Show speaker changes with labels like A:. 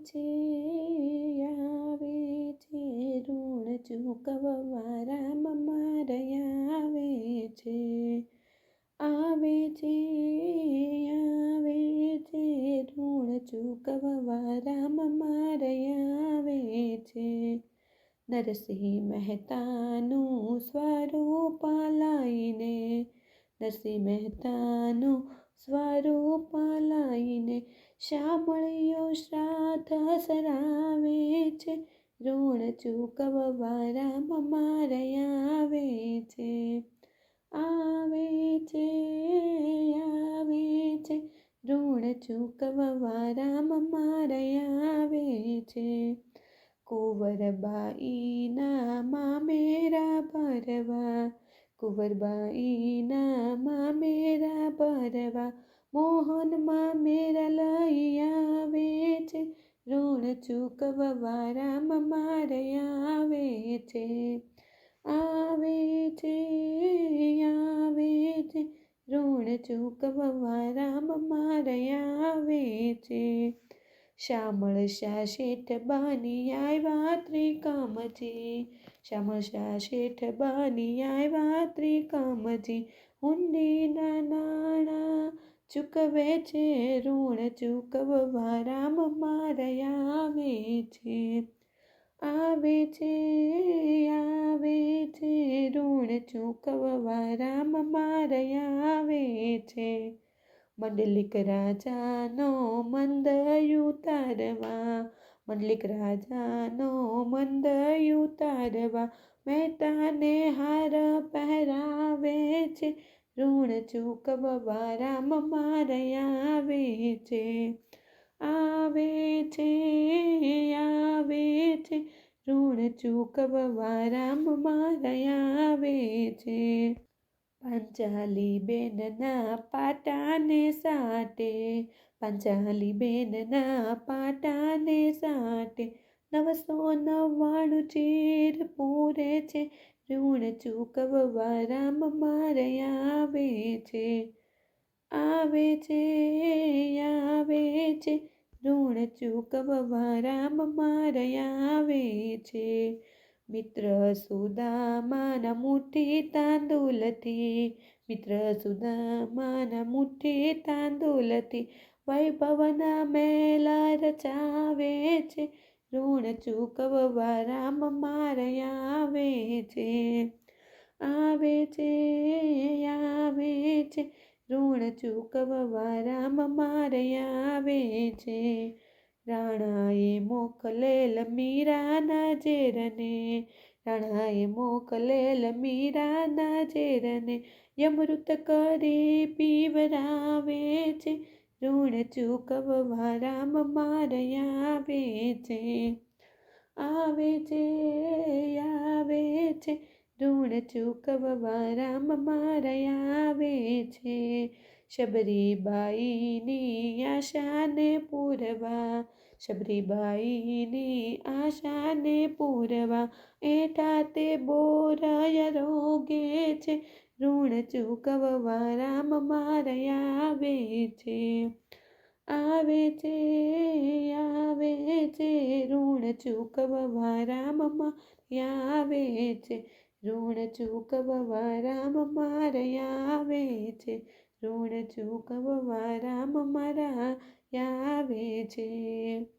A: છે આવે છે ઋણ ચૂકવવા રામ મારયા આવે છે ઋણ ચૂકવવા રામ મારયા છે નરસિંહ મહેતાનું સ્વરૂપ લાઈને નરસિંહ મહેતાનું સ્વરૂપ લાઈને શામળિયો શ્રાદ્ધ સરાવે છે ઋણ ચૂકવવા રામ મારયા આવે છે ઋણ ચૂકવવા રામ મારયા આવે છે કુંવરબાઈના મામેરા ભરવા કુંવરબાઈના મામેરા ભરવા મોહન મામેરા લઈ આવે છે ઋણ ચૂકવવા રામ મારયા આવે છે ઋણ ચૂકવવા રામ મારયા આવે છે શ્યામળ શાહ શેઠ બાની આવ્યા ત્રિકમજી શ્યામળ શાહ શેઠ બાની આવ્યા ત્રિકમજી હુંડીના નાણાં ચૂકવે છે ઋણ ચૂકવવા રામ મારયા આવે છે ઋણ ચૂકવવા રામ મારયા આવે છે મંડલિક રાજાનો મંદ ઉતારવા મહેતાને હાર પહેરાવે છે ઋણ ચૂકવવા રામ મારયા આવે છે ઋણ ચૂકવવા રામ મારયા આવે છે પાંચાલી બેનના પાટાને સાટે પાંચાલી બેનના પાટાને સાટે 999 ચીર પૂરે છે ઋણ ચૂકવવા રામ મારયા આવે છે ઋણ ચૂકવવા રામ મારયા આવે છે મિત્ર સુદામાના મુઠ્ઠી તાંદુલથી વૈભવના મેલા રચાવે છે ઋણ ચૂકવવા રામ મારયા આવે છે ઋણ ચૂકવવા રામ મારયા આવે છે રાણાએ મોકલેલ મીરાના ઝેરને યમૃત કરી પીવરાવે છે ઋણ ચૂકવવા રામ મારયા આવે છે ઋણ ચૂકવવા રામ મારયા આવે છે શબરીબાઈની આશાને પૂરવા એઠા તે બોરાય રોગે છે ઋણ ચૂકવવા રામ મારયા આવે છે ઋણ ચૂકવવા રામ મારયા આવે છે ઋણ ચૂકવવા રામ મારયા આવે છે ઋણ ચૂકવવા રામ મારયા આવે છે।